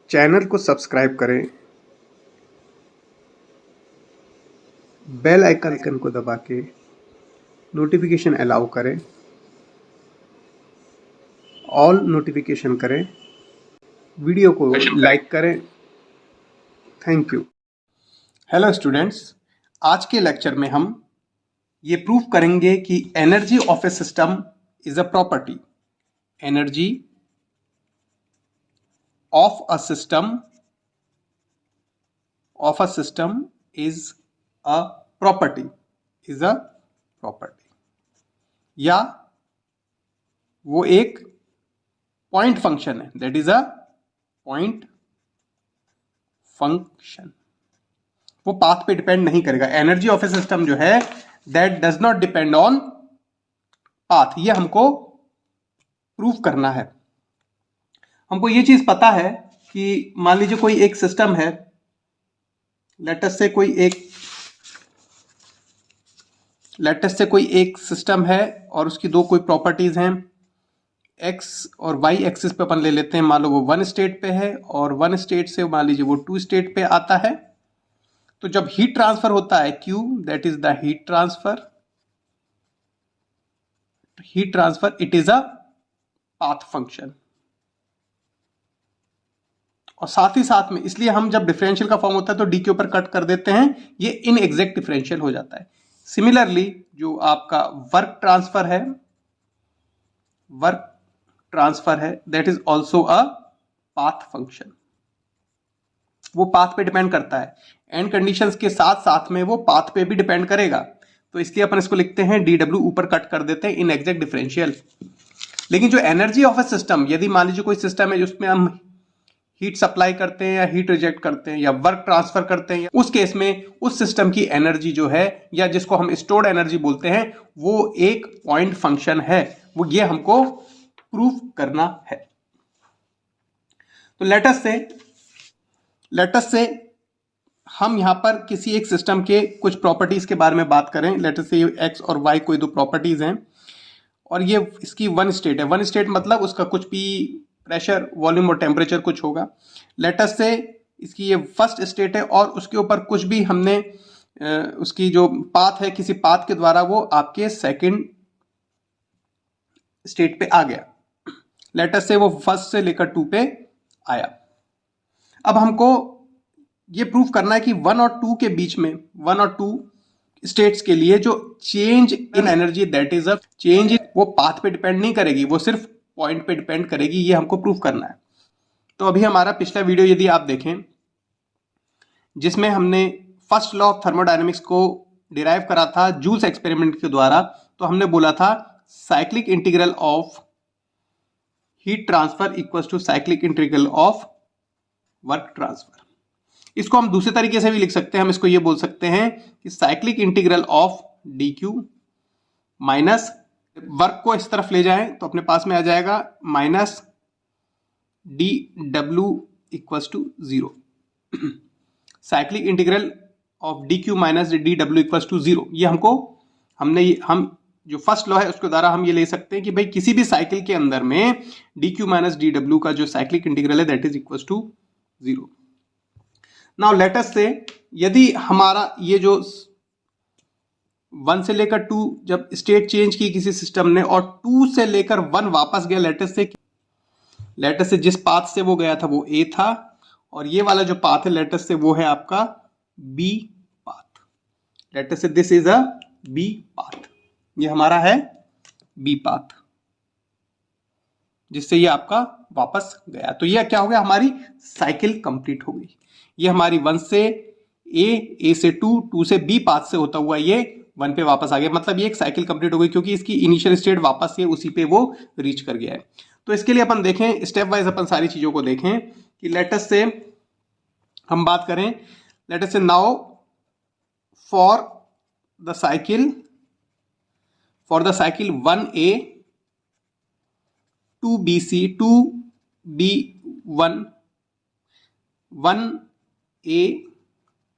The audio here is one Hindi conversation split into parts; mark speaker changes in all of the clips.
Speaker 1: चैनल को सब्सक्राइब करें, बेल आइकन को दबा के नोटिफिकेशन अलाउ करें, ऑल नोटिफिकेशन करें, वीडियो को लाइक करें। Thank you. हेलो स्टूडेंट्स, आज के लेक्चर में हम ये प्रूव करेंगे कि energy of A system is a property. Energy of a system is a property, या वो एक पॉइंट फंक्शन है, that is a point function. वो पाथ पे डिपेंड नहीं करेगा। एनर्जी ऑफ ए सिस्टम जो है that does not depend on path. ये हमको प्रूव करना है। हमको ये चीज पता है कि मान लीजिए कोई एक सिस्टम है, लेट अस से कोई एक सिस्टम है और उसकी दो कोई प्रॉपर्टीज हैं। एक्स और वाई एक्सिस पे अपन ले लेते हैं, मान लो वो वन स्टेट पे है और वन स्टेट से मान लीजिए वो टू स्टेट पे आता है। तो जब हीट ट्रांसफर होता है Q, that is the heat transfer, it is a path function. और साथ ही साथ में इसलिए हम जब डिफरेंशियल का फॉर्म होता है तो डी के ऊपर कट कर देते हैं, ये इनएग्जैक्ट डिफरेंशियल हो जाता है। सिमिलरली जो आपका वर्क ट्रांसफर है that is also a path function. वो पाथ पे डिपेंड करता है, एंड कंडीशंस के साथ साथ में वो पाथ पे भी डिपेंड करेगा। तो इसलिए अपन इसको लिखते हैं डी डब्ल्यू, ऊपर कट कर देते हैं इनएग्जैक्ट डिफरेंशियल। लेकिन जो एनर्जी ऑफ ए सिस्टम, यदि मान लीजिए कोई सिस्टम है जिसमें हम हीट सप्लाई करते हैं या हीट रिजेक्ट करते हैं या वर्क ट्रांसफर करते हैं, उस केस में उस सिस्टम की एनर्जी जो है, या जिसको हम स्टोर्ड एनर्जी बोलते हैं, वो एक पॉइंट फंक्शन है। वो ये हमको प्रूव करना है। तो लेट अस से हम यहां पर किसी एक सिस्टम के कुछ प्रॉपर्टीज के बारे में बात करें। लेट अस से एक्स और वाई कोई दो प्रॉपर्टीज हैं और ये इसकी वन स्टेट है। वन स्टेट मतलब उसका कुछ भी प्रेशर, वॉल्यूम और टेम्परेचर कुछ होगा। लेट अस से इसकी ये फर्स्ट स्टेट है और उसके ऊपर कुछ भी हमने उसकी जो पाथ है, किसी पाथ के द्वारा वो आपके सेकंड स्टेट पे आ गया। लेट अस से वो फर्स्ट से लेकर टू पे आया। अब हमको ये प्रूव करना है कि वन और टू के बीच में, वन और टू स्टेट्स के लिए जो change in energy, that is a change, वो पाथ पे डिपेंड नहीं करेगी, वो सिर्फ पॉइंट पे डिपेंड करेगी। ये हमको प्रूव करना है। तो अभी हमारा पिछला वीडियो यदि आप देखें, जिसमें हमने फर्स्ट लॉ ऑफ थर्मोडायनेमिक्स को डिराइव करा था जूल्स एक्सपेरिमेंट के द्वारा, तो हमने बोला था cyclic integral of heat transfer equals to cyclic integral of work transfer. इसको हम दूसरे तरीके से भी लिख सकते हैं। हम इसको ये बोल सकते हैं कि cyclic integral of D Q minus, work को इस तरफ ले जाएं तो अपने पास में आ जाएगा minus D W equals to 0। Cyclic integral of D Q minus D W equals to 0। ये हम जो फर्स्ट लॉ है उसके द्वारा हम ये ले सकते हैं कि भाई किसी भी साइकिल के अंदर में D Q minus D W का जो साइक्लिक इंटीग्रल है that is equals to 0। Now let us say यदि हमारा ये जो 1 से लेकर 2 जब स्टेट चेंज की किसी सिस्टम ने और 2 से लेकर 1 वापस गया, लेट अस से जिस पाथ से वो गया था वो ए था, और ये वाला जो पाथ है लेट अस से वो है आपका B path. Let us say this is a B path, ये हमारा है बी पाथ, जिससे ये आपका वापस गया। तो ये क्या हो गया, हमारी साइकिल कंप्लीट हो गई। ये हमारी 1 से ए से 2 से बी पाथ से होता हुआ ये 1 पे वापस आ गया। मतलब ये एक साइकिल कंप्लीट हो गई, क्योंकि इसकी इनिशियल स्टेट वापस ये उसी पे वो रीच कर गया है। तो इसके लिए अपन देखें स्टेप वाइज, अपन सारी चीजों को देखें कि लेट अस से हम बात करें। लेट अस से now for the cycle 1A 2BC 2B1 1A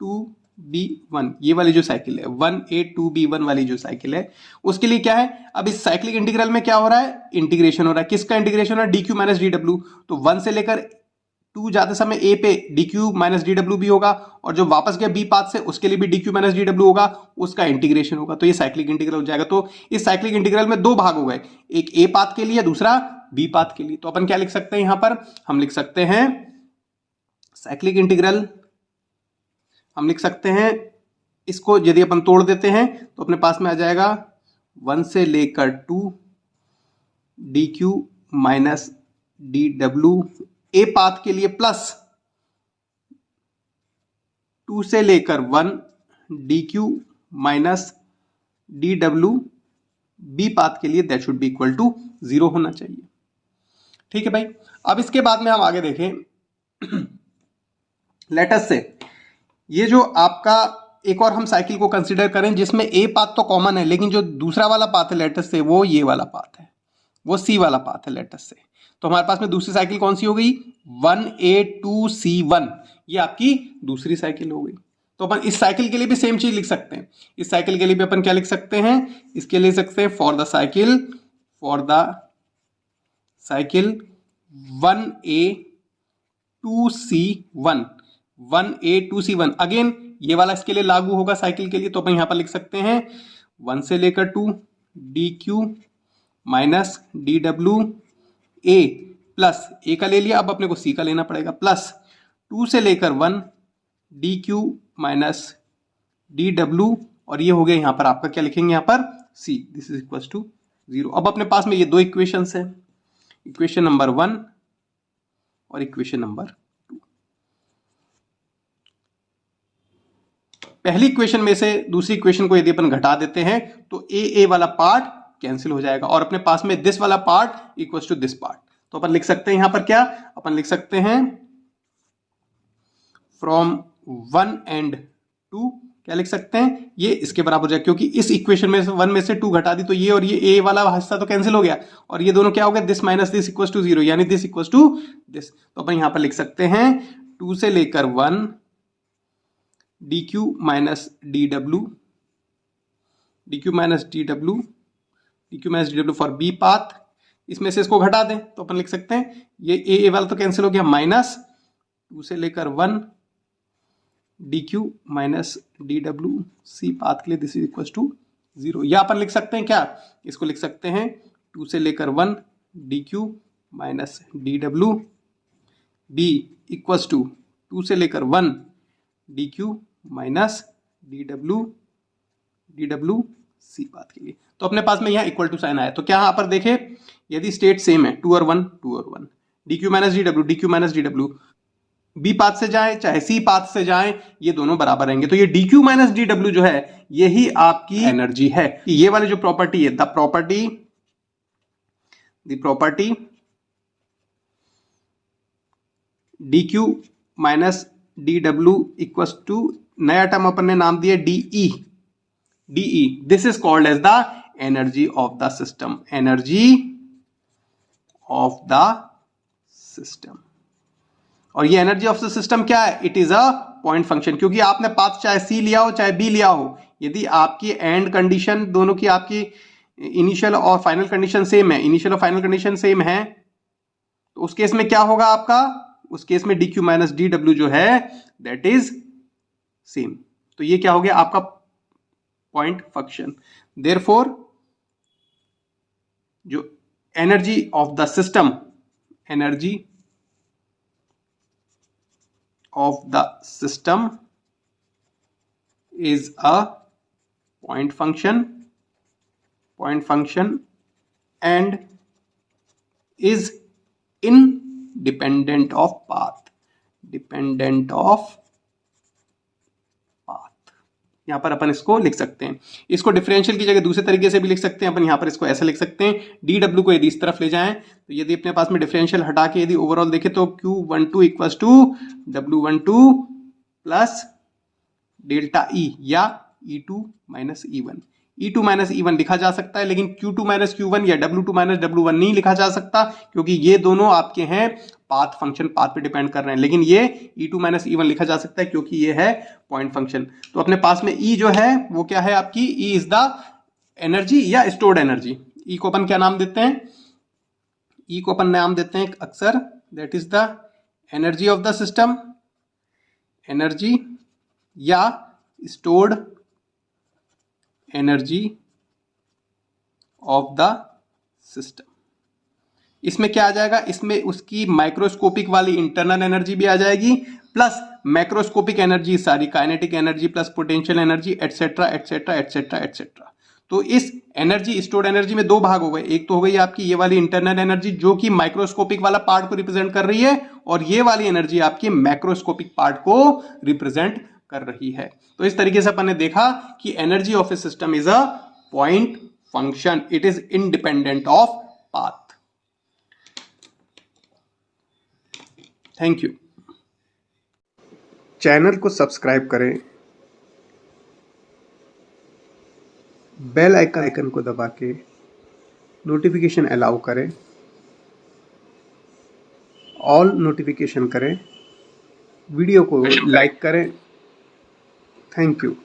Speaker 1: 2B1, ये वाली जो साइकिल है 1A 2B1 वाली जो साइकिल है, उसके लिए क्या है, अब इस साइक्लिक इंटीग्रल में क्या हो रहा है, इंटीग्रेशन हो रहा है। किसका इंटीग्रेशन हो रहा है, D Q minus D W. तो 1 से लेकर टू जाते समय ए पे D Q minus D W भी होगा, और जो वापस गया बी पाथ से उसके लिए भी D Q minus D W होगा, उसका इंटीग्रेशन होगा, तो ये साइक्लिक इंटीग्रल हो जाएगा। तो इस साइक्लिक इंटीग्रल में दो भाग हो गए, एक ए पाथ के लिए, दूसरा बी पाथ के लिए। तो अपन क्या लिख सकते हैं यहां पर, हम लिख सकते हैं साइक्लिक इंटीग्रल, हम लिख सकते हैं इसको यदि अपन तोड़ देते हैं तो अपने पास में आ जाएगा 1 से लेकर 2 D Q minus D W A path के लिए, प्लस 2 से लेकर 1 D Q minus D W B path के लिए, that should be equal to 0 होना चाहिए। ठीक है भाई, अब इसके बाद में हम आगे देखें लेट अस से ये जो आपका एक और हम साइकिल को कंसीडर करें जिसमें ए पाथ तो कॉमन है, लेकिन जो दूसरा वाला पाथ है लेट अस से वो ये वाला पाथ है, वो सी वाला पाथ है लेट अस से। तो हमारे पास में दूसरी साइकिल कौन सी हो गई, 1A2C1, ये आपकी दूसरी साइकिल हो गई। तो अपन इस साइकिल के लिए भी सेम चीज लिख सकते हैं, इस साइकिल के लिए भी अपन क्या लिख सकते हैं, इसके लिए लिख सकते हैं for the cycle 1A2C1, 1A2C1 again ये वाला इसके लिए लागू होगा साइकिल के लिए। तो अपन यहां पर लिख सकते हैं 1 से लेकर 2 D Q minus D W A, plus A का ले लिया, अब अपने को सी का लेना पड़ेगा, प्लस 2 से लेकर 1 D Q minus D W, और ये हो गया यहां पर आपका क्या लिखेंगे यहां पर सी, दिस इज इक्वल टू 0। अब अपने पास में ये दो इक्वेशंस है, इक्वेशन नंबर 1 और इक्वेशन नंबर 2। पहली इक्वेशन में से दूसरी इक्वेशन को यदि अपन घटा देते हैं तो ए वाला पार्ट कैंसिल हो जाएगा, और अपने पास में दिस वाला part equal to this part. तो अपन लिख सकते हैं यहां पर क्या, अपन लिख सकते हैं फ्रॉम 1 and 2, क्या लिख सकते हैं, ये इसके बराबर हो जाएगा, क्योंकि इस इक्वेशन में से 1 में से 2 घटा दी तो ये और ये ए वाला हिस्सा तो कैंसिल हो गया, और ये दोनों क्या हो गया, this minus this equal to 0, यानी दिस इक्वल टू दिस। तो अपन यहां पर लिख सकते हैं 2 से लेकर 1 D Q minus D W, D Q minus D W, D Q minus D W for B path, इसमें से इसको घटा दें तो अपन लिख सकते हैं ये ए वाला तो कैंसिल हो गया, माइनस 2 से लेकर 1 D Q minus D W C path के लिए, दिस इज इक्वल टू 0। या अपन लिख सकते हैं क्या, इसको लिख सकते हैं 2 से लेकर 1 D Q minus D W B equal to 2 से लेकर 1 D Q minus D W C path के लिए। तो अपने पास में यहाँ इक्वल टू साइन आया, तो क्या यहाँ पर देखे यदि स्टेट सेम है 2 और 1 D Q minus D W B path से जाए चाहे सी पाथ से जाए ये दोनों बराबर रहेंगे। तो ये D Q minus D W जो है यही आपकी एनर्जी है। ये वाली जो प्रॉपर्टी है the property D Q minus D W equal to, नया टर्म अपन ने नाम दिया DE, this is called as the energy of the system, और ये एनर्जी ऑफ द सिस्टम क्या है, it is a point function, क्योंकि आपने पाथ चाहे सी लिया हो चाहे बी लिया हो, यदि आपकी एंड कंडीशन दोनों की आपकी इनिशियल और फाइनल कंडीशन सेम है, तो उस केस में क्या होगा आपका, उस केस में D Q minus D W जो है दैट इज सेम। तो ये क्या हो गया आपका पॉइंट फंक्शन। देयरफॉर जो energy of the system is a point function and is independent of path, यहां पर अपन इसको लिख सकते हैं, इसको डिफरेंशियल की जगह दूसरे तरीके से भी लिख सकते हैं अपन, यहां पर इसको ऐसे लिख सकते हैं डी डब्ल्यू को यदि इस तरफ ले जाएं तो यदि अपने पास में डिफरेंशियल हटा के यदि ओवरऑल देखें तो Q12 equals to W12 plus delta E या E2 माइनस E1 लिखा जा सकता है, लेकिन Q2 माइनस Q1 या W2 माइनस W1 नहीं लिखा जा सकता, क्योंकि ये दोनों आपके हैं पाथ फंक्शन, पाथ पे डिपेंड कर रहे हैं, लेकिन ये E2 माइनस E1 लिखा जा सकता है क्योंकि ये है पॉइंट फंक्शन। तो अपने पास में E जो है वो क्या है आपकी, E इज द एनर्जी या स्टोर्ड एनर्जी। E को अपन क्या नाम देते हैं, E को अपन नाम देते हैं अक्सर that is the energy of the system, energy या stored energy of the system. इसमें क्या आ जाएगा, इसमें उसकी माइक्रोस्कोपिक वाली इंटरनल एनर्जी भी आ जाएगी प्लस मैक्रोस्कोपिक एनर्जी सारी, kinetic energy plus potential energy etcetera etcetera etcetera etcetera. तो इस एनर्जी, स्टोर्ड एनर्जी में दो भाग हो गए, एक तो हो गई आपकी ये वाली इंटरनल एनर्जी जो कि माइक्रोस्कोपिक वाला पार्ट को रिप्रेजेंट कर रही है, और ये वाली एनर्जी आपकी मैक्रोस्कोपिक पार्ट को रिप्रेजेंट कर रही है। तो इस तरीके से अपन ने देखा कि energy of A system is a point function, it is independent of path. Thank you. Channel को सब्सक्राइब करें, बेल आइकन को दबा के नोटिफिकेशन अलाउ करें, ऑल नोटिफिकेशन करें, वीडियो को लाइक करें। Thank you.